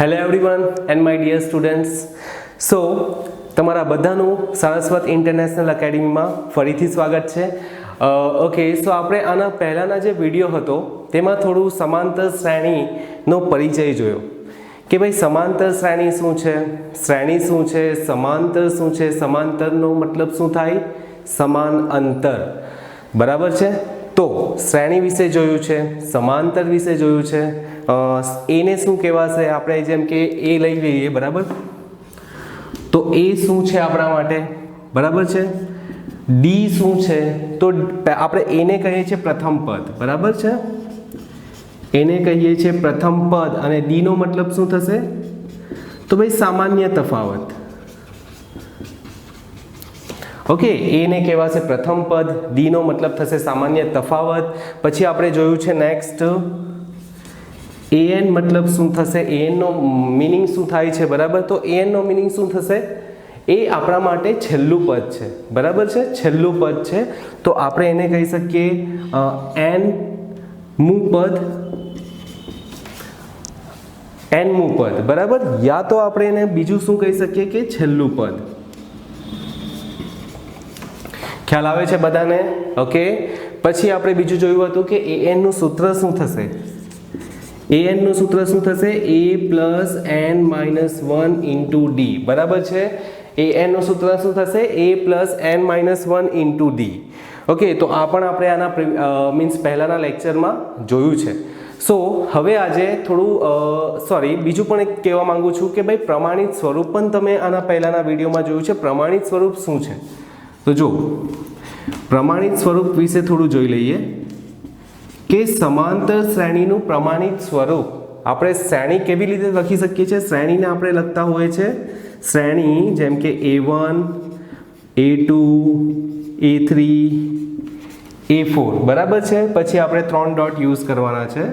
Hello everyone and my dear students. So તમારા બધાનું Saraswat international એકેડમીમાં ફરીથી સ્વાગત છે. ઓકે, સો આપણે આના પહેલાંના જે વિડીયો હતો તેમાં થોડું સમાંતર શ્રેણીનો પરિચય જોયો કે ભાઈ સમાંતર શ્રેણી શું છે, શ્રેણી શું છે, સમાંતર શું છે, સમાંતરનો મતલબ શું થાય, સમાન અંતર, બરાબર છે. તો શ્રેણી વિશે જોયું છે, સમાંતર વિશે જોયું છે. એને શું કહેવાશે, આપણે જેમ કે એ લઈ લઈએ, બરાબર. તો એ શું છે આપણા માટે, બરાબર છે. ડી શું છે, તો આપણે એને કહીએ છીએ પ્રથમ પદ, બરાબર છે. એને કહીએ છીએ પ્રથમ પદ અને ડી નો મતલબ શું થશે, તો ભાઈ સામાન્ય તફાવત. ઓકે, એને કહેવાશે પ્રથમ પદ, ડી નો મતલબ થશે સામાન્ય તફાવત. પછી આપણે જોયું છે નેક્સ્ટ an મતલબ શું થશે, an નો મીનિંગ શું થાય છે, બરાબર. તો an નો મીનિંગ શું થશે, એ આપણા માટે છેલ્લું પદ છે, બરાબર છે, છેલ્લું પદ છે. તો આપણે એને કહી શકીએ n મું પદ, n મું પદ, બરાબર. યા તો આપણે એને બીજું શું કહી શકીએ કે છેલ્લું પદ. ખ્યાલ આવે છે બધાને? ઓકે, પછી આપણે બીજું જોયું હતું કે an નું સૂત્ર શું થશે, an નું સૂત્ર શું થશે, a plus n minus 1 into D, બરાબર છે. an નું સૂત્ર શું થશે, a plus n minus 1 into D. Okay, તો આ પણ આપણે આના મીન્સ પહેલાના લેક્ચરમાં જોયું છે. સો હવે આજે થોડું બીજું પણ એક કહેવા માંગુ છું કે ભાઈ પ્રમાણિત સ્વરૂપ પણ તમે આના પહેલાના વિડીયોમાં જોયું છે. પ્રમાણિત સ્વરૂપ શું છે, તો જો પ્રમાણિત સ્વરૂપ વિશે થોડું જોઈ લઈએ કે સમાંતર શ્રેણીનું પ્રમાણિત સ્વરૂપ. આપણે શ્રેણી કેવી રીતે લખી શકીએ છીએ, શ્રેણીને આપણે લખતા હોય છે શ્રેણી જેમ કે a1 a2 a3 a4, બરાબર છે. પછી આપણે 3 ડોટ યુઝ કરવાના છે.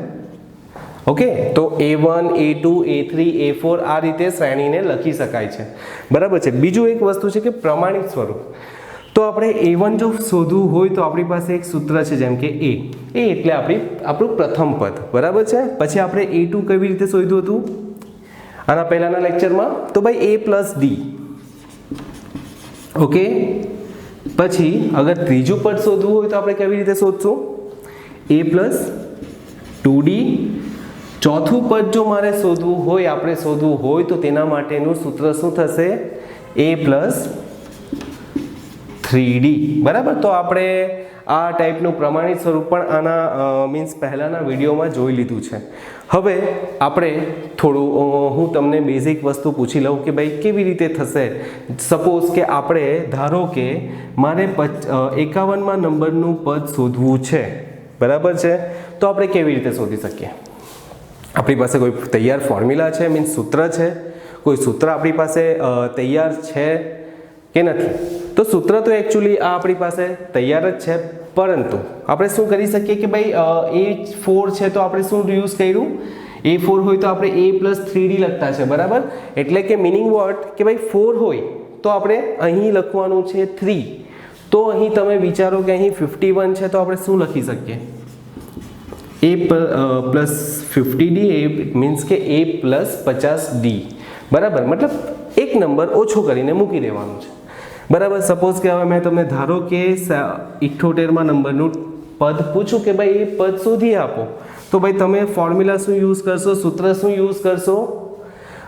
ઓકે, તો a1 a2 a3 a4 આ રીતે શ્રેણીને લખી શકાય છે, બરાબર છે. બીજું એક વસ્તુ છે કે પ્રમાણિત સ્વરૂપ. તો આપણે a1 જો શોધવું હોય તો આપણી પાસે એક સૂત્ર છે જેમ કે a એટલે આપણું પ્રથમ પદ, બરાબર છે. પછી આપણે a2 કેવી રીતે શોધ્યું હતું આના પહેલાના લેક્ચરમાં, તો ભાઈ a પ્લસ ડી. ઓકે, પછી અગર ત્રીજું પદ શોધવું હોય તો આપણે કેવી રીતે શોધશું, a પ્લસ 2d. ચોથું પદ જો મારે શોધવું હોય, આપણે શોધવું હોય તો તેના માટેનું સૂત્ર શું થશે, a પ્લસ 3d, બરાબર. તો આપણે આ ટાઈપનું પ્રમાણિત સ્વરૂપ પણ આના મીન્સ પહેલાંના વિડીયોમાં જોઈ લીધું છે. હવે આપણે થોડું હું તમને બેઝિક વસ્તુ પૂછી લઉં કે ભાઈ કેવી રીતે થશે. સપોઝ કે આપણે ધારો કે મારે 51માં નંબરનું પદ શોધવું છે, બરાબર છે. તો આપણે કેવી રીતે શોધી શકીએ, આપણી પાસે કોઈ તૈયાર ફોર્મ્યુલા છે, મીન્સ સૂત્ર છે, કોઈ સૂત્ર આપણી પાસે તૈયાર છે કે નથી. તો સૂત્ર તો એકચ્યુઅલી આ આપણી પાસે તૈયાર જ છે, પરંતુ આપણે શું કરી શકીએ કે ભાઈ a4 છે તો આપણે શું યુઝ કર્યું, a4 હોય તો આપણે a પ્લસ 3d લખતા છે, બરાબર. એટલે કે મિનિંગ વોટ કે ભાઈ 4 હોય તો આપણે અહીં લખવાનું છે 3. તો અહીં તમે વિચારો કે અહીં 51 છે તો આપણે શું લખી શકીએ, a plus 50d, A means કે a પ્લસ 50d, બરાબર. મતલબ એક નંબર ઓછો કરીને મૂકી દેવાનું છે, બરાબર. સપોઝ કે હવે મેં તમને ધારો કે 78માં નંબરનું પદ પૂછું કે ભાઈ એ પદ શોધી આપો, તો ભાઈ તમે ફોર્મ્યુલા શું યુઝ કરશો, સૂત્ર શું યુઝ કરશો,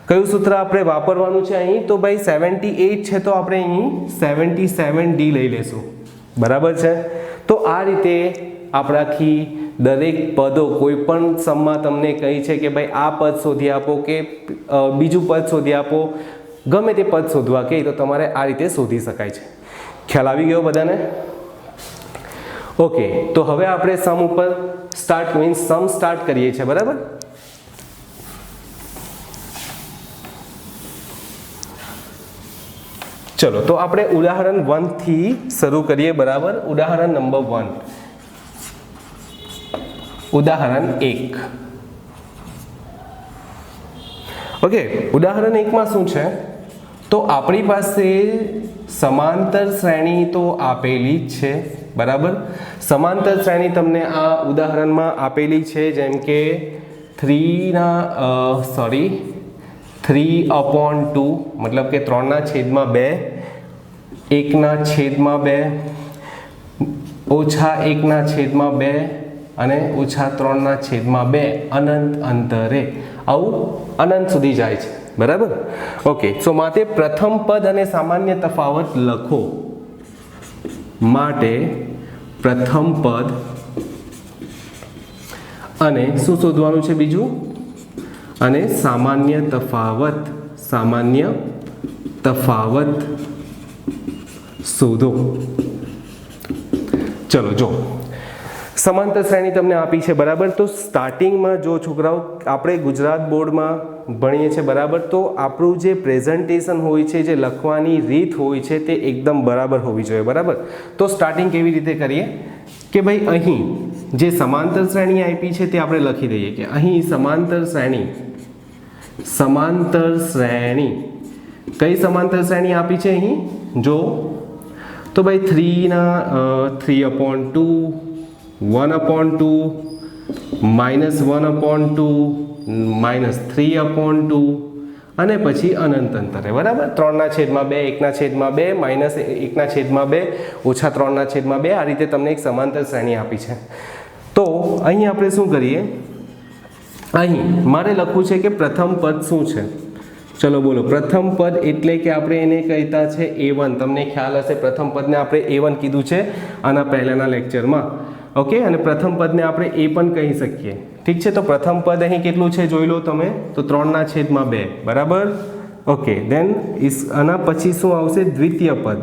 કયું સૂત્ર આપણે વાપરવાનું છે અહીં, તો ભાઈ 78 છે તો આપણે અહીં 77d લઈ લેશું, બરાબર છે. તો આ રીતે આપણાથી દરેક પદો કોઈ પણ સમમાં તમને કહી છે કે ભાઈ આ પદ શોધી આપો કે બીજું પદ શોધી આપો, ગમે તે પદ શોધવા કહે તો તમારે આ રીતે શોધી શકાય છે. ખ્યાલ આવી ગયો બધાને? ઓકે, તો હવે આપણે સમ ઉપર સમ સ્ટાર્ટ કરીએ છીએ, બરાબર. ચલો, તો આપણે ઉદાહરણ 1 થી શરૂ કરીએ, બરાબર. ઉદાહરણ નંબર 1, ઉદાહરણ 1. ઓકે, ઉદાહરણ 1 માં શું છે, તો આપણી પાસે સમાંતર શ્રેણી તો આપેલી જ છે, બરાબર. સમાંતર શ્રેણી તમને આ ઉદાહરણમાં આપેલી છે, જેમ કે 3 ના 3/2 मतलब કે 3/2 1/2 ઓછા 1/2 અને ઓછા 3/2 અનંત અંતરે આવું અનંત સુધી જાય છે બરાબર. ઓકે, સો માટે પ્રથમ પદ અને સામાન્ય તફાવત લખો. માટે પ્રથમ પદ અને શું શોધવાનું છે બીજું, અને સામાન્ય તફાવત શોધો. ચલો જો સમાંતર શ્રેણી તમને આપી છે બરાબર. તો સ્ટાર્ટિંગમાં જો છોકરાઓ આપણે ગુજરાત બોર્ડમાં ભણીએ છીએ બરાબર, તો આપણું જે પ્રેઝન્ટેશન હોય છે, જે લખવાની રીત હોય છે તે એકદમ બરાબર હોવી જોઈએ બરાબર. તો સ્ટાર્ટિંગ કેવી રીતે કરીએ કે ભાઈ અહીં જે સમાંતર શ્રેણી આપી છે તે આપણે લખી દઈએ કે અહીં સમાંતર શ્રેણી કઈ સમાંતર શ્રેણી આપી છે અહીં જો, તો ભાઈ 3/2 1/2 -1/2 -3/2 અને પછી અનંત અંતરે બરાબર. 3/2 1/2 -1/2 ઓછા 3/2 આ રીતે તમને એક સમાંતર શ્રેણી આપી છે. તો અહીં આપણે શું કરીએ, અહીં મારે લખવું છે કે પ્રથમ પદ શું છે. ચલો બોલો, પ્રથમ પદ એટલે કે આપણે એને કહેતા છે A1. તમને ખ્યાલ હશે પ્રથમ પદને આપણે A1 કીધું છે આના પહેલાના લેક્ચરમાં. ઓકે, અને પ્રથમ પદને આપણે એ પણ કહી શકીએ. ઠીક છે, તો પ્રથમ પદ અહીં કેટલું છે જોઈ લો તમે, તો 3/2 બરાબર. ઓકે, દેન આના પછી શું આવશે, દ્વિતીય પદ.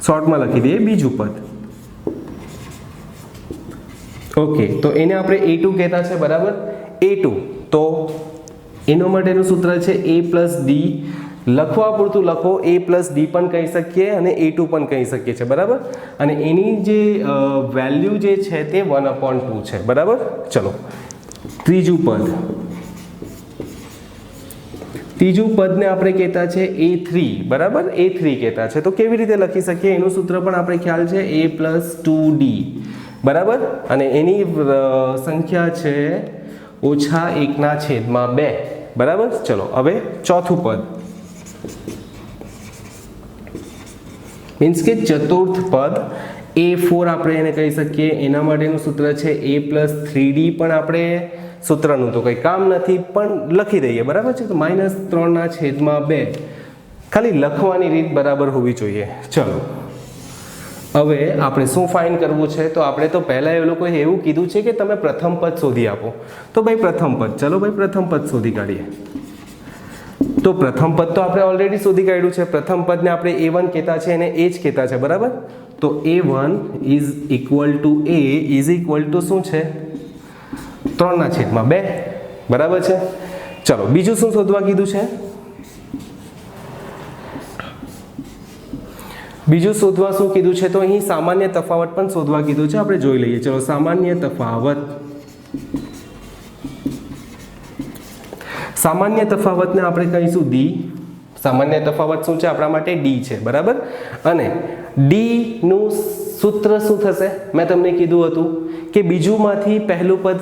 શોર્ટમાં લખી દઈએ બીજું પદ. ઓકે, તો એને આપણે A2 કહેતા છે બરાબર. A2 તો એનો માટેનું સૂત્ર છે A+D. લખવા પૂરતું લખો, A+D પણ કહી શકીએ અને A2 પણ કહી શકીએ છીએ બરાબર. અને એની જે વેલ્યુ જે છે તે 1/2 છે બરાબર. ચલો ત્રીજું પદને આપણે કહેતા છે A3 બરાબર. A3 કહેતા છે. તો કેવી રીતે લખી શકીએ એનું સૂત્ર પણ આપણે ખ્યાલ છે, A+2D બરાબર. અને એની સંખ્યા છે -1/2 બરાબર. ચલો હવે ચોથું પદ મીન્સ કે ચતુર્થ પદ A4 આપણે એને કહી શકીએ. એના માટેનું સૂત્ર છે A+3D. પણ આપણે સૂત્રનું તો કંઈ કામ નથી પણ લખી દઈએ બરાબર છે. તો -3/2 ખાલી લખવાની રીત બરાબર હોવી જોઈએ. ચલો હવે આપણે શું ફાઇન્ડ કરવું છે, તો આપણે તો પહેલાં એ લોકોએ એવું કીધું છે કે તમે પ્રથમ પદ શોધી આપો. તો ભાઈ પ્રથમ પદ, ચલો ભાઈ પ્રથમ પદ શોધી કાઢીએ. તો પ્રથમ પદ તો આપણે ઓલરેડી શોધી કાઢ્યું છે. પ્રથમ પદને આપણે A1 કહેતા છે અને એ જ કહેતા છે બરાબર. તો A1 ઇઝ ઇક્વલ ટુ શું છે, 3/2 બરાબર છે. ચલો બીજું શું શોધવા કીધું છે, બીજું શોધવા શું કીધું છે, તો અહીં સામાન્ય તફાવત પણ શોધવા કીધું છે. આપણે જોઈ લઈએ. ચલો સામાન્ય તફાવતને આપણે કહીશું D. સામાન્ય તફાવત શું છે આપણા માટે, D છે બરાબર. અને D નું સૂત્ર શું થશે, મેં તમને કીધું હતું કે બીજુંમાંથી પહેલું પદ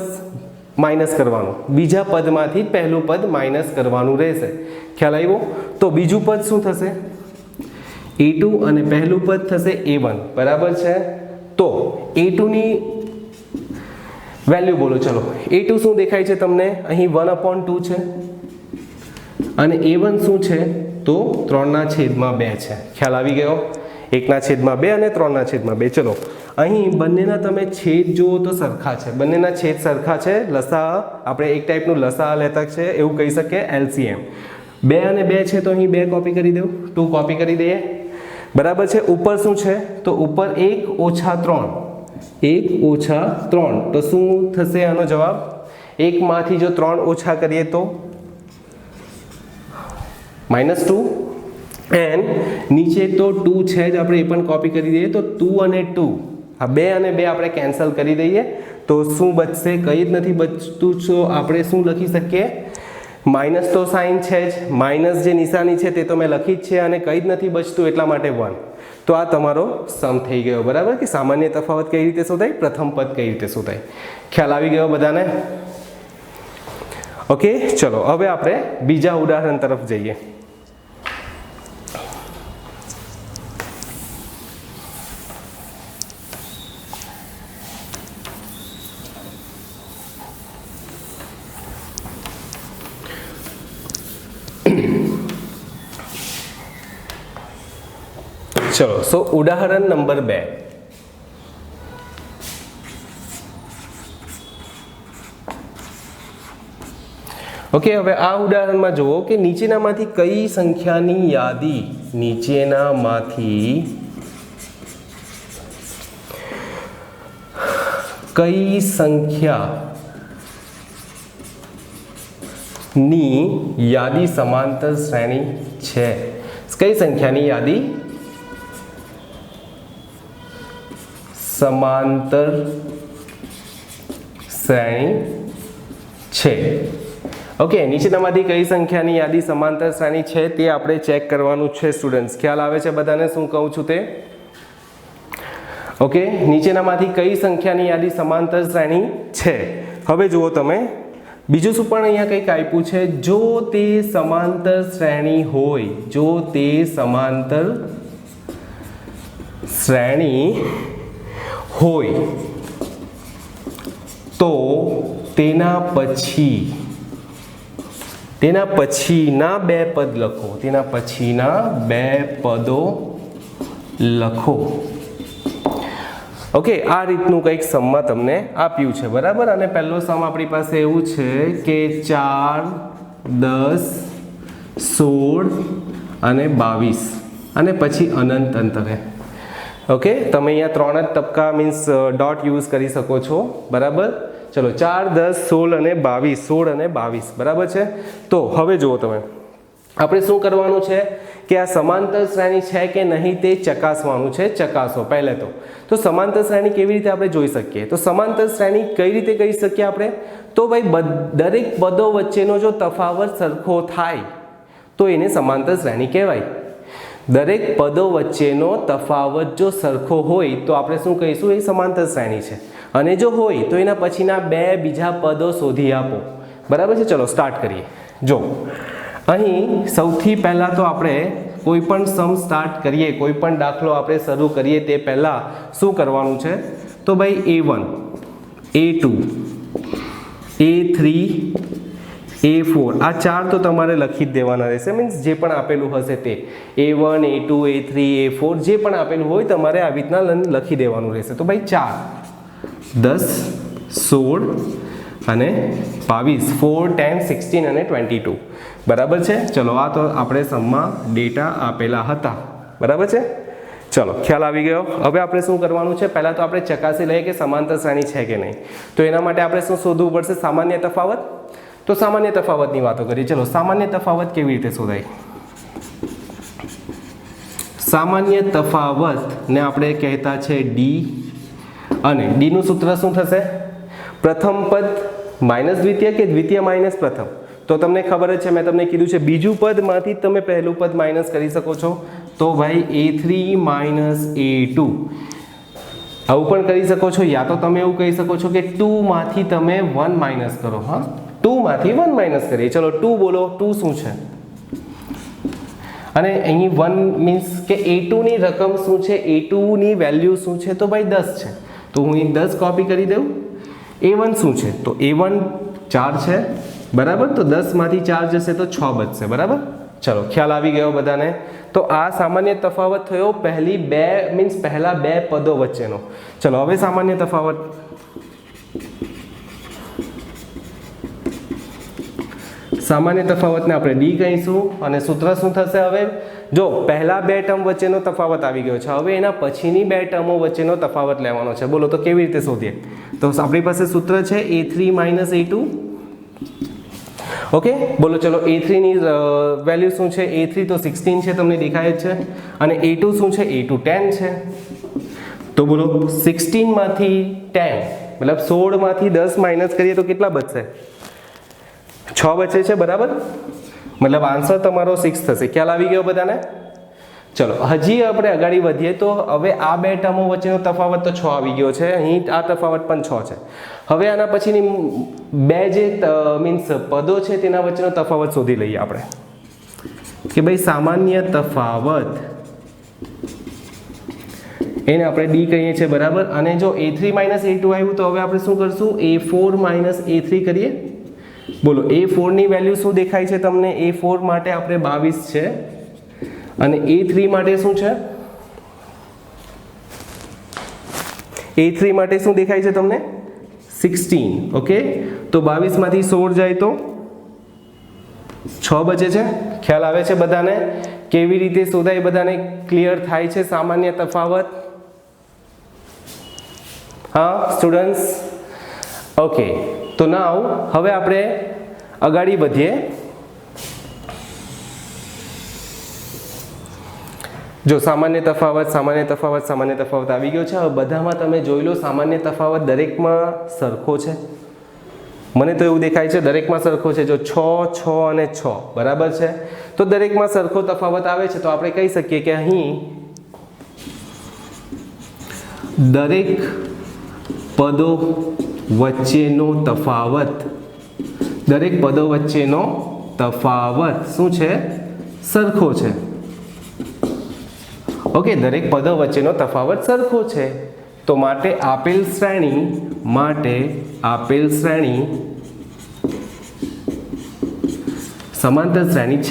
માઇનસ કરવાનું, બીજા પદમાંથી પહેલું પદ માઇનસ કરવાનું રહેશે. ખ્યાલ આવ્યો. તો બીજું પદ શું થશે, A2 અને પહેલું પદ થશે A1 બરાબર છે. તો A2 ની વેલ્યુ બોલો. ચલો A2 શું દેખાય છે તમને, અહીં 1/2 છે અને A1 શું છે, તો 3/2 છે. ખ્યાલ આવી ગયો. 1/2 અને 3/2. ચલો અહીં બંનેના તમે છેદ જુઓ તો સરખા છે, બંનેના છેદ સરખા છે. લસા આપણે એક ટાઈપનું લસા લેતા છે એવું કહી શકીએ, LCM. 2 અને 2 છે તો અહીં 2 કોપી કરી દઉં, 2 કોપી કરી દઈએ બરાબર છે. ઉપર શું છે, તો ઉપર 1 - 3, 1 - 3. તો શું થશે આનો જવાબ, 1 માંથી જો 3 ઓછા કરીએ તો -2. એન્ડ નીચે તો 2 છે જ, આપણે એ પણ કોપી કરી દઈએ. તો 2 અને 2, આ 2 અને 2 આપણે કેન્સલ કરી દઈએ. તો શું બચશે, કંઈ જ નથી બચતું. તો આપણે શું લખી શકીએ, માઇનસ તો સાઇન છે જ, માઇનસ જે નિશાની છે તે તો મેં લખી જ છે, અને કંઈ જ નથી બચતું એટલા માટે 1. તો આ તમારો સમ થઈ ગયો બરાબર. કે સામાન્ય તફાવત કઈ રીતે શોધાય, પ્રથમ પદ કઈ રીતે શોધાય. ખ્યાલ આવી ગયો બધાને. ઓકે, ચલો હવે આપણે બીજા ઉદાહરણ તરફ જઈએ. ચલો, સો ઉદાહરણ નંબર 2. ઓકે, હવે આ ઉદાહરણમાં જુઓ કે નીચેનામાંથી કઈ સંખ્યાની યાદી કઈ સંખ્યાની યાદી સમાંતર શ્રેણી છે? કઈ સંખ્યાની યાદી સમાંતર શ્રેણી છે? ઓકે, નીચેનામાંથી કઈ સંખ્યાની યાદી સમાંતર શ્રેણી છે તે આપણે ચેક કરવાનું છે સ્ટુડન્ટ્સ. ખ્યાલ આવે છે બધાને શું કહું છું તે? ઓકે, નીચેનામાંથી કઈ સંખ્યાની યાદી સમાંતર શ્રેણી છે? હવે જુઓ તમે, બીજું શું પણ અહીંયા કંઈક આપ્યું છે. જો તે સમાંતર શ્રેણી હોય, જો તે સમાંતર શ્રેણી હોય તો તેના પછીના બે પદ લખો. તેના પછીના બે પદો લખો. ઓકે, આ રીતનું કંઈક સમમાં તમને આપ્યું છે, બરાબર. અને પહેલો સમ આપણી પાસે એવું છે કે 4, 10, 16 અને 22 અને પછી અનંત અંતરે. ઓકે, તમે અહીંયા 3 જ તબક્કા મીન્સ ડોટ યુઝ કરી શકો છો, બરાબર. ચલો, 4, 10, 16 અને 22, 16 અને 22, બરાબર છે. તો હવે જુઓ તમે, આપણે શું કરવાનું છે કે આ સમાંતર શ્રેણી છે કે નહીં તે ચકાસવાનું છે. ચકાસો પહેલે તો સમાંતર શ્રેણી કેવી રીતે આપણે જોઈ શકીએ? તો સમાંતર શ્રેણી કઈ રીતે કહી શકીએ આપણે? તો ભાઈ દરેક પદો વચ્ચેનો જો તફાવત સરખો થાય તો એને સમાંતર શ્રેણી કહેવાય. દરેક પદો વચ્ચેનો તફાવત જો સરખો હોય તો આપણે શું કહીશું? એ સમાંતર શ્રેણી છે. અને જો હોય તો એના પછીના બે બીજા પદો શોધી આપો, બરાબર છે. ચલો સ્ટાર્ટ કરીએ. જો અહીં સૌથી પહેલાં તો આપણે કોઈ પણ સમ સ્ટાર્ટ કરીએ, કોઈ પણ દાખલો આપણે શરૂ કરીએ તે પહેલાં શું કરવાનું છે? તો ભાઈ A1, A2, A3, A4 આ 4 તો તમારે લખી જ દેવાના રહેશે. મીન્સ જે પણ આપેલું હશે તે A1, A2, A3, A4 જે પણ આપેલું હોય તમારે આવી રીતના લખી દેવાનું રહેશે. તો ભાઈ 4, 10, 16 અને 22, 4, 10, 16 અને 22, બરાબર છે. ચલો, આ તો આપણે સમમાં ડેટા આપેલા હતા, બરાબર છે. ચલો, ખ્યાલ આવી ગયો. હવે આપણે શું કરવાનું છે? પહેલાં તો આપણે ચકાસી લઈએ કે સમાંતર શ્રેણી છે કે નહીં. તો એના માટે આપણે શું શોધવું પડશે? સામાન્ય તફાવત. તો સામાન્ય તફાવતની વાતો કરીએ. ચલો, સામાન્ય તફાવત કેવી રીતે શોધાય? સામાન્ય તફાવતને આપણે કહેતા છે ડી, અને ડીનું સૂત્ર શું થશે? પ્રથમ પદ માઇનસ દ્વિતીય કે દ્વિતીય માઇનસ પ્રથમ? તો તમને ખબર જ છે, મેં તમને કીધું છે બીજું પદમાંથી તમે પહેલું પદ માઇનસ કરી શકો છો. તો ભાઈ A3 માઇનસ A2 આવું પણ કરી શકો છો, યા તો તમે એવું કહી શકો છો કે 2 માંથી તમે 1 માઇનસ કરો. હા, 2 માંથી 1 માઇનસ કરીએ. ચલો 2 બોલો, 2 શું છે? અને અહીં 1 મીન્સ કે A2 ની રકમ શું છે? A2 ની વેલ્યુ શું છે? તો ભાઈ 10 છે. તો હું અહીં 10 કોપી કરી દઉં. A1 શું છે? તો A1 4 છે, બરાબર. તો 10 માંથી 4 જશે તો 6 બચશે, બરાબર. ચલો, ખ્યાલ આવી ગયો બધાને. તો આ સામાન્ય તફાવત થયો પહેલા બે પદો વચ્ચેનો. ચલો, હવે સામાન્ય તફાવત. સામાન્ય તફાવતને આપણે ડી કહીશું અને સૂત્ર શું થશે? હવે જો પહેલા બે ટર્મ વચ્ચેનો તફાવત આવી ગયો છે, હવે એના પછીની બે ટર્મો વચ્ચેનો તફાવત લેવાનો છે. બોલો તો કેવી રીતે શોધીએ? તો આપણી પાસે સૂત્ર છે A3 માઇનસ A2. ઓકે, બોલો ચલો, A3 ની વેલ્યુ શું છે? A3 તો 16 છે, તમને દેખાય જ છે. અને A2 શું છે? A2 10 છે. તો બોલો 16 માંથી 10 મતલબ 16 માંથી 10 માઇનસ કરીએ તો કેટલા બચશે? 6 બચે છે, બરાબર. મતલબ આન્સર તમારો 6 થશે. ખ્યાલ આવી ગયો બધાને? ચલો હજી આપણે આગળ વધીએ તો હવે આ બે ટર્મો વચ્ચેનો તફાવત તો 6 આવી ગયો છે, અહીં આ તફાવત પણ 6 છે. હવે આના પછીની બે જે મીન્સ પદો છે તેના વચ્ચેનો તફાવત શોધી લઈએ આપણે કે ભાઈ સામાન્ય તફાવત એને આપણે ડી કહીએ છીએ, બરાબર. અને જો a3 - a2 આવ્યું તો હવે આપણે શું કરશું, a4 - a3 કરીએ. બોલો a4 ની વેલ્યુ શું દેખાય છે તમને? a4 માટે આપણે 22 છે અને a3 માટે શું છે? a3 માટે શું દેખાય છે તમને? 16. ઓકે, તો 22 માંથી 16 જાય તો 6 બચે છે. ખ્યાલ આવે છે બધાને? કેવી રીતે શોધાય બધાને ક્લિયર થાય છે સામાન્ય તફાવત? હા સ્ટુડન્ટ્સ, ઓકે. તો નાઉ હવે આપણે આગળ વધીએ. જો સામાન્ય તફાવત આવી ગયો છે. હવે બધામાં તમે જોઈ લો સામાન્ય તફાવત દરેકમાં સરખો છે. મને તો એવું દેખાય છે દરેકમાં સરખો છે. જો 6, 6 અને 6 બરાબર છે, તો દરેકમાં સરખો તફાવત આવે છે. તો આપણે કહી શકીએ કે અહીં દરેક પદો વચ્ચેનો તફાવત શું છે? સરખો છે. ઓકે, દરેક પદો વચ્ચેનો તફાવત સરખો છે. તો માટે આપેલ શ્રેણી સમાંતર શ્રેણી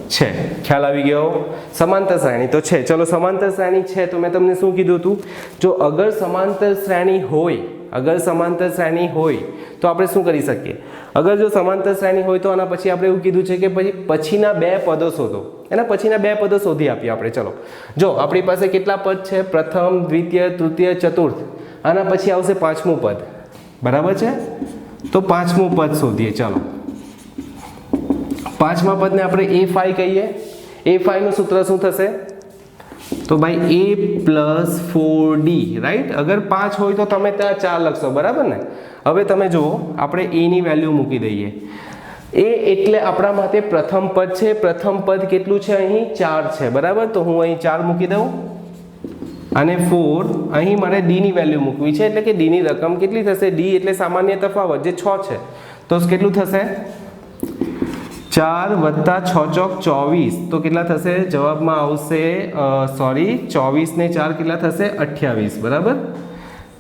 છે. ખ્યાલ આવી ગયો? સમાંતર શ્રેણી તો છે. ચલો, સમાંતર શ્રેણી છે તો મેં તમને શું કીધું હતું? જો અગર સમાંતર શ્રેણી હોય તો આપણે શું કરી શકીએ? અગર જો સમાંતર શ્રેણી હોય તો આના પછી આપણે એવું કીધું છે કે પછીના બે પદો શોધો. એના પછીના બે પદો શોધી આપીએ આપણે. ચલો, જો આપણી પાસે કેટલા પદ છે? પ્રથમ, દ્વિતીય, તૃતીય, ચતુર્થ. આના પછી આવશે પાંચમું પદ, બરાબર છે? તો પાંચમું પદ શોધીએ. ચલો, પાંચમા પદને આપણે a5 કહીએ. a5 નું સૂત્ર શું થશે? તો ભાઈ a + 4d, રાઈટ? અગર 5 હોય તો તમે ત્યાં 4 લખશો, બરાબર ને? હવે તમે જુઓ, આપણે a ની વેલ્યુ મૂકી દઈએ. a એટલે આપણા માટે પ્રથમ પદ છે. પ્રથમ પદ કેટલું છે? અહીં 4 છે, બરાબર? તો હું અહીં 4 મૂકી દઉં અને 4 અહીં મારે d ની વેલ્યુ મૂકવી છે, એટલે કે d ની રકમ કેટલી થશે? d એટલે સામાન્ય તફાવત જે 6 છે, તો કેટલું થશે? 4 + 6 = 24. તો કેટલા થશે? જવાબમાં આવશે 24 ને 4 કેટલા થશે? 28, બરાબર?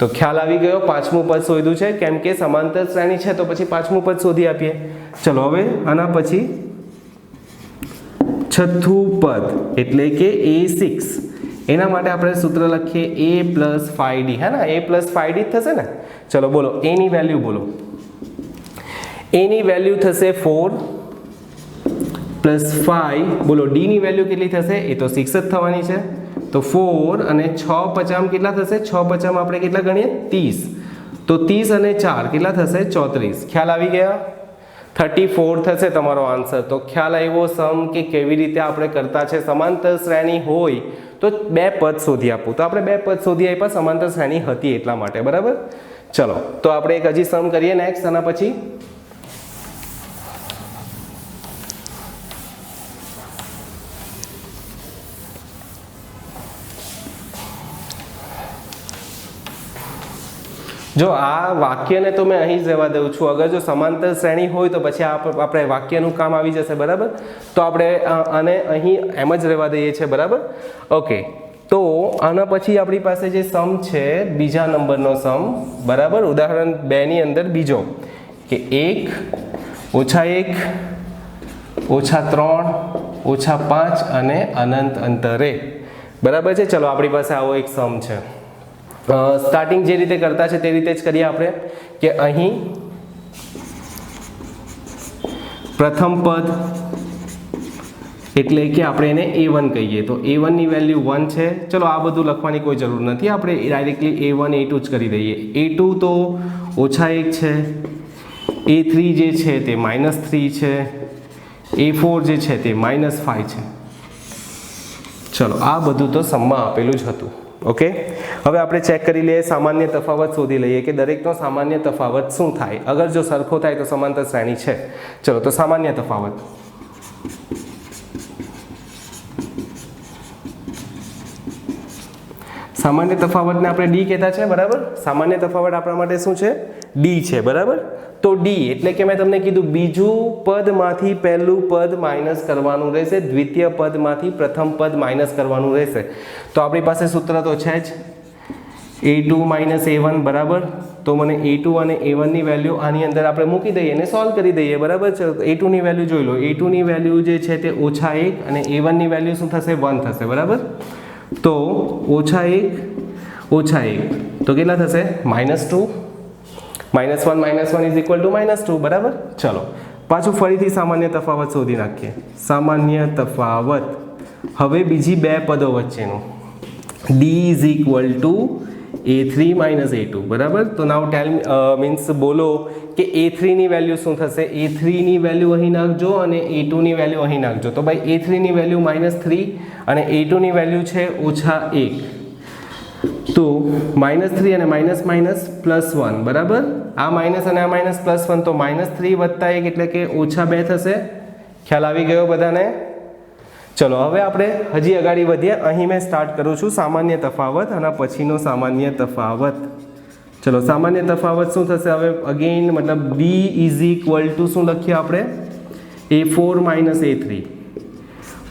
તો ખ્યાલ આવી ગયો? પાંચમું પદ શોધ્યું છે. કેમ કે સમાંતર શ્રેણી છે તો પછી પાંચમું પદ શોધી આપીએ. ચલો, હવે આના પછી છઠ્ઠું પદ એટલે કે a6. એના માટે આપણે સૂત્ર લખીએ a + 5d. હે ને? a + 5d થશે ને? ચલો બોલો, a ની વેલ્યુ બોલો. a ની વેલ્યુ થશે 4 + 5. બોલો, d ની વેલ્યુ કેટલી થશે? એ તો 6 જ થવાની છે. તો 4 અને 6 × 50 કેટલા થશે? 6 × 50 આપણે કેટલા ગણીએ? 30. તો 30 અને 4 કેટલા થશે? 34. ખ્યાલ આવી ગયા? 34 થશે તમારો આન્સર. તો ખ્યાલ આવ્યો સમ કે કેવી રીતે આપણે કરતા છે? સમાંતર શ્રેણી હોય તો બે પદ શોધી આપું. તો આપણે બે પદ શોધી આપ્યા, સમાંતર શ્રેણી હતી એટલા માટે, બરાબર? ચલો, તો આપણે એક હજી સમ કરીએ નેક્સ્ટ. આના પછી જો આ વાક્યને તો મેં અહીં જ રહેવા દઉં છું. અગર જો સમાંતર શ્રેણી હોય તો પછી આપણે વાક્યનું કામ આવી જશે, બરાબર? તો આપણે આને અહીં એમ જ રહેવા દઈએ છીએ, બરાબર? ઓકે, તો આના પછી આપણી પાસે જે સમ છે, બીજા નંબરનો સમ, બરાબર? ઉદાહરણ 2 ની અંદર બીજો કે 1 - 1 - 3 - 5 અને અનંત અંતરે, બરાબર છે? ચલો, આપણી પાસે આવો એક સમ છે. સ્ટાર્ટિંગ જે રીતે કરતા છે તે રીતે જ કરીએ આપણે કે અહીં પ્રથમ પદ એટલે કે આપણે એને a1 કહીએ. તો a1 ની વેલ્યુ 1 છે. ચલો, આ બધું લખવાની કોઈ જરૂર નથી, આપણે ડાયરેક્ટલી a1 a2 જ કરી દઈએ. a2 તો -1 છે, a3 જે છે તે -3 છે, a4 જે છે તે -5 છે. ચલો, આ બધું તો સમમાં આપેલું જ હતું, ઓકે, હવે આપણે ચેક કરી લઈએ, સામાન્ય તફાવત શોધી લઈએ કે દરેકનો સામાન્ય તફાવત શું થાય. અગર જો સરખો થાય તો સમાંતર શ્રેણી છે. ચલો, તો સામાન્ય તફાવત. સામાન્ય તફાવતને આપણે ડી કહેતા છે, બરાબર. સામાન્ય તફાવત આપણા માટે શું છે? ડી છે, બરાબર. તો ડી એટલે કે મેં તમને કીધું બીજું પદમાંથી પહેલું પદ માઇનસ કરવાનું રહેશે, દ્વિતીય પદમાંથી પ્રથમ પદ માઇનસ કરવાનું રહેશે. તો આપણી પાસે સૂત્ર તો છે જ, a2 માઇનસ a1, બરાબર. તો મને a2 અને a1 ની વેલ્યુ આની અંદર આપણે મૂકી દઈએ અને સોલ્વ કરી દઈએ, બરાબર છે. a2 ની વેલ્યુ જોઈ લો, a2 ની વેલ્યુ જે છે તે -1 અને a1 ની વેલ્યુ શું થશે? 1 થશે, બરાબર. તો -1 તો કેટલા થશે? -2. -1 ઇઝ ઇક્વલ ટુ -2, બરાબર. ચલો, પાછું ફરીથી સામાન્ય તફાવત શોધી નાખીએ. સામાન્ય તફાવત હવે બીજી બે પદો વચ્ચેનું, d is equal two a3 minus a2, બરાબર. તો નાવ ટેલ મીન્સ બોલો કે a3 ની વેલ્યુ શું થશે? a3 ની વેલ્યુ અહીં નાખજો અને a2 ની વેલ્યુ અહીં નાખજો. તો ભાઈ a3 ની વેલ્યુ -3 અને a2 ની વેલ્યુ છે -1. તો -3 અને --+1, બરાબર. આ માઇનસ અને આ +1, તો -3 વત્તા 1 એટલે કે -2 થશે. ખ્યાલ આવી ગયો બધાને? ચલો, હવે આપણે હજી આગળ વધીએ. અહીં મેં સ્ટાર્ટ કરું છું સામાન્ય તફાવત અને પછીનો સામાન્ય તફાવત. ચલો, સામાન્ય તફાવત શું થશે હવે? અગેન મતલબ d ઇઝ ઇક્વલ ટુ શું લખીએ આપણે? a4 minus a3.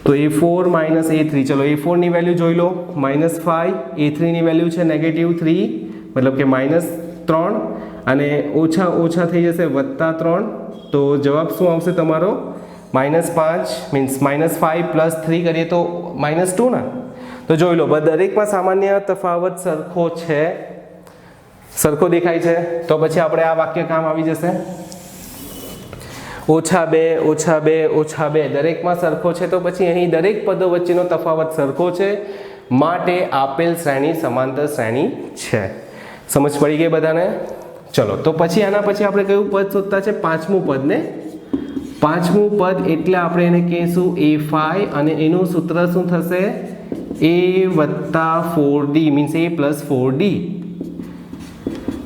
તો a4 માઇનસ a3, ચલો a4 ની વેલ્યુ જોઈ લો, -5. a3 ની વેલ્યુ છે -3, મતલબ કે -3 અને ઓછા થઈ જશે +3. તો જવાબ શું આવશે તમારો? -5 મીન્સ -5 + 3 કરીએ તો -2 ને. તો જોઈ લો, દરેકમાં સામાન્ય તફાવત સરખો છે, સરખો દેખાય છે. તો પછી આપણે આ વાક્ય કામ આવી જશે. -2 દરેકમાં સરખો છે, તો પછી અહીં દરેક પદો વચ્ચેનો તફાવત સરખો છે, માટે આપેલ શ્રેણી સમાંતર શ્રેણી છે. સમજ પડી ગઈ બધાને? ચલો, તો પછી આના પછી આપણે કયું પદ શોધતા છે? પાંચમું પદ ને. પાંચમું પદ એટલે આપણે એને કહીશું a5 અને એનું સૂત્ર શું થશે? a + 4d means a + 4d.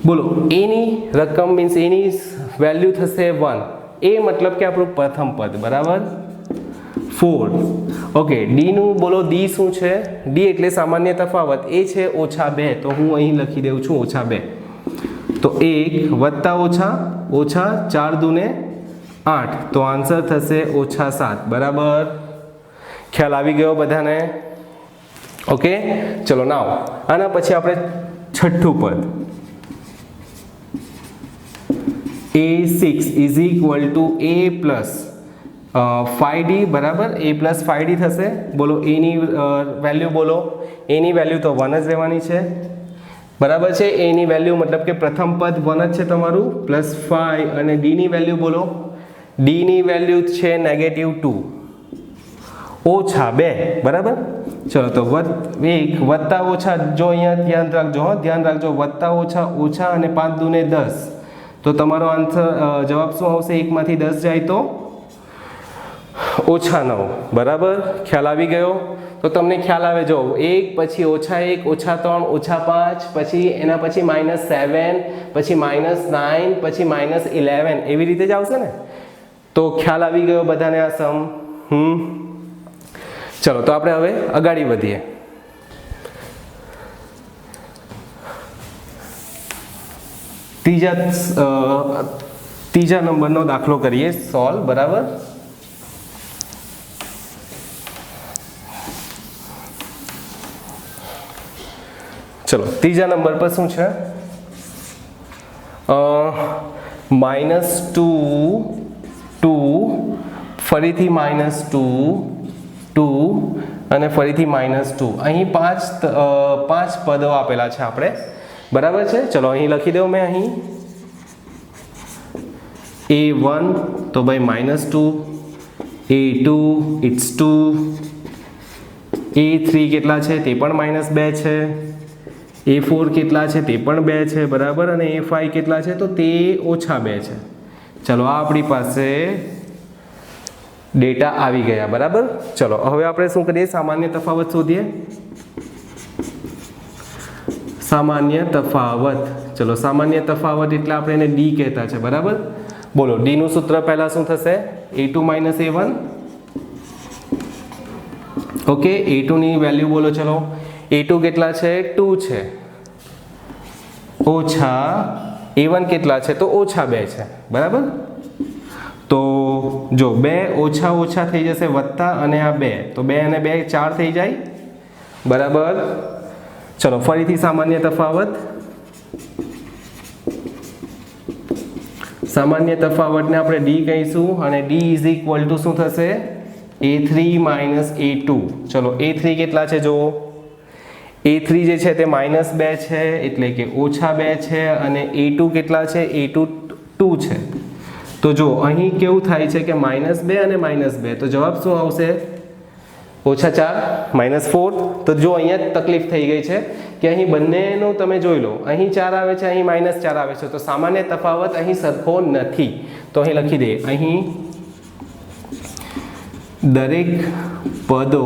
બોલો, એની રકમ મીન્સ એની વેલ્યુ થશે 1. એ મતલબ કે આપણું પ્રથમ પદ, બરાબર. 4. ઓકે, ડી નું બોલો, ડી શું છે? ડી એટલે સામાન્ય તફાવત, એ છે -2. તો હું અહીં લખી દઉં છું -2. તો 1 + ઓછા 4 દુને 8, તો આન્સર થશે -7, બરાબર. ખ્યાલ આવી ગયો બધાને? ઓકે, ચલો નાવ આના પછી આપણે છઠ્ઠું પદ a6 is equal two a + 5d, બરાબર. a + 5d થશે. બોલો એની વેલ્યુ બોલો. એની વેલ્યુ તો 1 જ રહેવાની છે, બરાબર છે. એની વેલ્યુ મતલબ કે પ્રથમ પદ 1 જ છે તમારું, +5 અને d ની વેલ્યુ બોલો. d ની વેલ્યુ છે -2 -2, બરાબર. ચલો, તો 1 વત્તા ઓછા, જો અહીંયા ધ્યાન રાખજો, વત્તા અને 5 દુને 10. તો તમારો આન્સર જવાબ શું આવશે? 1 માંથી 10 જાય તો -9, બરાબર. ખ્યાલ આવી ગયો? તો તમને ખ્યાલ આવે, જો 1 પછી -1 -3 -5 પછી એના પછી -7 પછી -9 પછી -11 એવી રીતે જ આવશે ને. તો ખ્યાલ આવી ગયો બધાને આ સમ? ચલો, તો આપણે હવે આગળ વધીએ. ત્રીજા નંબરનો દાખલો કરીએ સોલ્વ, બરાબર. ચલો, ત્રીજા નંબર પર શું છે? -2 ફરીથી -2 અને ફરીથી -2. અહીં પાંચ પદો આપેલા છે આપણે, બરાબર છે. ચલો, અહીં લખી દઉં મેં. અહીં a1 તો ભાઈ -2, a2 ઇટ્સ 2, a3 કેટલા છે? તે પણ -2 છે. a4 કેટલા છે? તે પણ 2 છે, બરાબર. અને a5 કેટલા છે? તો તે -2 છે. ચલો, આ આપણી પાસે ડેટા આવી ગયા, બરાબર. ચલો, હવે આપણે શું કરીએ? સામાન્ય તફાવત શોધીએ. સામાન્ય તફાવત. ચલો સામાન્ય તફાવત એટલે આપણે એને ડી કહેતા છે, બરાબર. બોલો ડી નું સૂત્ર પહેલા શું થશે? a2 - a1. ઓકે, a2 ની વેલ્યુ બોલો. ચલો a2 કેટલા છે? 2 છે, ઓછા a1 કેટલા છે? તો ઓછા 2 છે, બરાબર. તો જો 2 ઓછા ઓછા થઈ જશે વત્તા, અને આ 2, તો 2 અને 2 4 થઈ જાય, બરાબર. ચલો ફરીથી સામાન્ય તફાવત. સામાન્ય તફાવતને આપણે ડી કહીશું, અને ડી ઇઝ ઇક્વલ ટુ શું થશે? a3 - a2. ચલો a3 કેટલા છે? જો a3 જે છે તે -2 છે, એટલે કે ઓછા 2 છે, અને a2 કેટલા છે? a2 2 છે. તો જો અહીં કેવું થાય છે કે -2 અને -2, તો જવાબ શું આવશે? -4 -4. તો જો અહીંયા તકલીફ થઈ ગઈ છે કે અહીં બંનેનું તમે જોઈ લો, અહીં 4 આવે છે, અહીં -4 આવે છે, તો સામાન્ય તફાવત અહીં સરખો નથી. તો અહીં લખી દે, અહીં દરેક પદો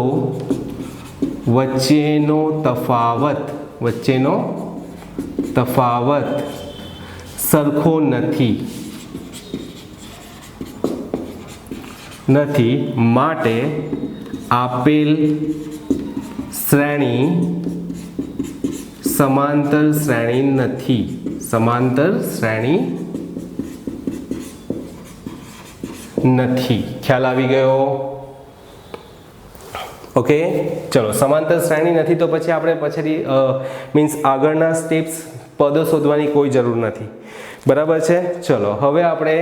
વચ્ચેનો તફાવત સરખો નથી માટે આપેલ શ્રેણી સમાંતર શ્રેણી નથી. ખ્યાલ આવી ગયો? ઓકે, ચલો સમાંતર શ્રેણી નથી, તો પછી આપણે પછી મીન્સ આગળના સ્ટેપ્સ પદો શોધવાની કોઈ જરૂર નથી, બરાબર છે. ચલો હવે આપણે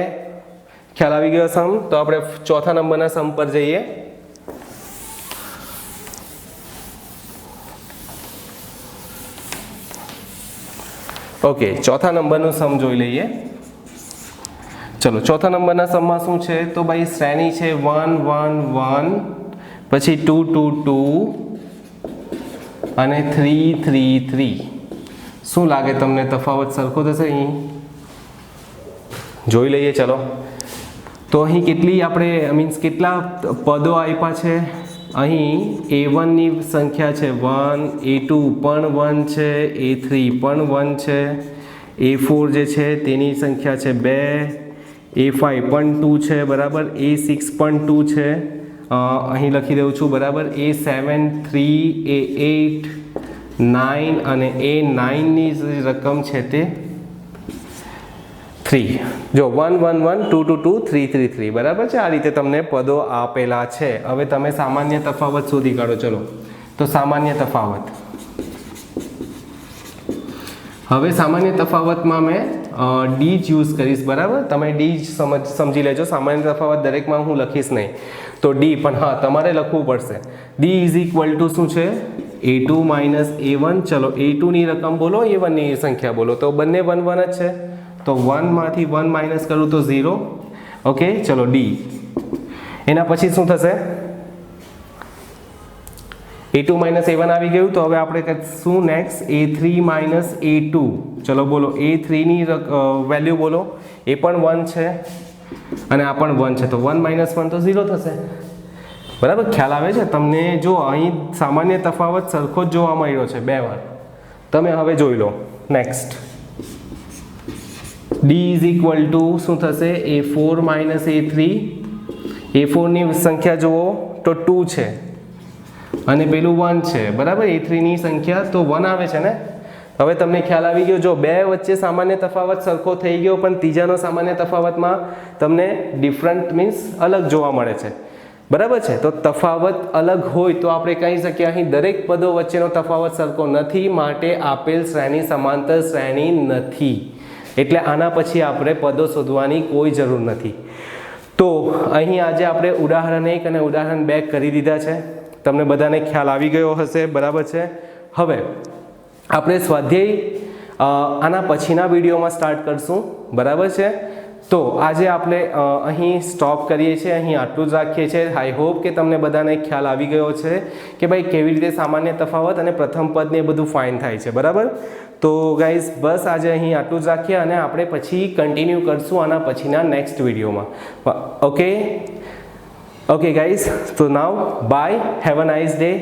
ખ્યાલ આવી ગયો સમ, તો આપણે ચોથા નંબરના સમ પર જઈએ. ઓકે, ચોથા નંબરનું સમ જોઈ લઈએ. ચલો ચોથા નંબરના સમમાં શું છે? તો ભાઈ શ્રેણી છે 1 1 1, પછી 2 2 2 અને 3 3 3. શું લાગે તમને તફાવત સરખો થશે? અહીં જોઈ લઈએ. ચલો તો અહીં કેટલી આપણે મીન્સ કેટલા પદો આપ્યા છે? અહીં a1 ની સંખ્યા છે 1, a2 પણ 1 છે, a3 પણ 1 છે, a4 જે છે તેની સંખ્યા છે 2, a5 પણ 2 છે, બરાબર. a6 પણ 2 છે, અહીં લખી દઉં છું, બરાબર. a7 3, a8 9 અને a9 ની રકમ છે તે 3. જો 1 1 1 2 2 2 3 3 3, બરાબર છે. આ રીતે તમને પદો આપેલા છે. હવે તમે સામાન્ય તફાવત શોધી કાઢો. ચલો તો સામાન્ય તફાવત. હવે સામાન્ય તફાવતમાં મેં ડી જ યુઝ કરીશ, બરાબર. તમે ડી જ સમજી લેજો. સામાન્ય તફાવત દરેકમાં હું લખીશ નહીં, તો ડી પણ હા તમારે લખવું પડશે. ડી ઇઝ ઇક્વલ ટુ શું છે? a2 - a1. ચલો a2 ની રકમ બોલો, a1 ની સંખ્યા બોલો. તો બંને 1 1 જ છે, તો 1 માંથી 1 માઇનસ કરું તો 0. ઓકે, ચલો ડી. એના પછી શું થશે? a2 - a1 આવી ગયું. તો હવે આપણે શું નેક્સ્ટ? a3 - a2. ચલો બોલો a3 ની વેલ્યુ બોલો. એ પણ 1 છે અને આ પણ 1 છે, તો 1 - 1 તો 0 થશે, બરાબર. ખ્યાલ આવે છે તમને? જો અહીં સામાન્ય તફાવત સરખો જ જોવા મળ્યો છે 2 વાર. તમે હવે જોઈ લો next. d is equal to શું થશે? a4 - a3. a4 ની સંખ્યા જુઓ તો 2 છે અને પેલું 1 છે, બરાબર. a3 ની સંખ્યા તો 1 આવે છે ને. હવે તમને ખ્યાલ આવી ગયો? જો બે વચ્ચે સામાન્ય તફાવત સરખો થઈ ગયો, પણ ત્રીજાનો સામાન્ય તફાવતમાં તમને ડિફરન્ટ મીન્સ અલગ જોવા મળે છે, બરાબર છે. તો તફાવત અલગ હોય તો આપણે કહી શકીએ અહીં દરેક પદો વચ્ચેનો તફાવત સરખો નથી, માટે આપેલ શ્રેણી સમાંતર શ્રેણી નથી. એટલે આના પછી આપણે પદો શોધવાની કોઈ જરૂર નથી. તો અહીં આજે આપણે ઉદાહરણ 1 અને ઉદાહરણ 2 કરી દીધા છે. તમને બધાને ખ્યાલ આવી ગયો હશે, બરાબર છે. હવે આપણે સ્વાધ્યાય આના પછીના વિડીયોમાં સ્ટાર્ટ કરશું, બરાબર છે. તો આજે આપણે અહીં સ્ટોપ કરીએ છીએ, અહીં આટલું જ રાખીએ છીએ. આઈ હોપ કે તમને બધાને ખ્યાલ આવી ગયો છે કે ભાઈ કેવી રીતે સામાન્ય તફાવત અને પ્રથમ પદને એ બધું ફાઇન થાય છે, બરાબર. તો ગાઈઝ બસ આજે અહીં આટલું જ રાખીએ અને આપણે પછી કન્ટિન્યુ કરશું આના પછીના નેક્સ્ટ વિડીયોમાં. ઓકે ગાઈઝ, તો now bye, have a nice day.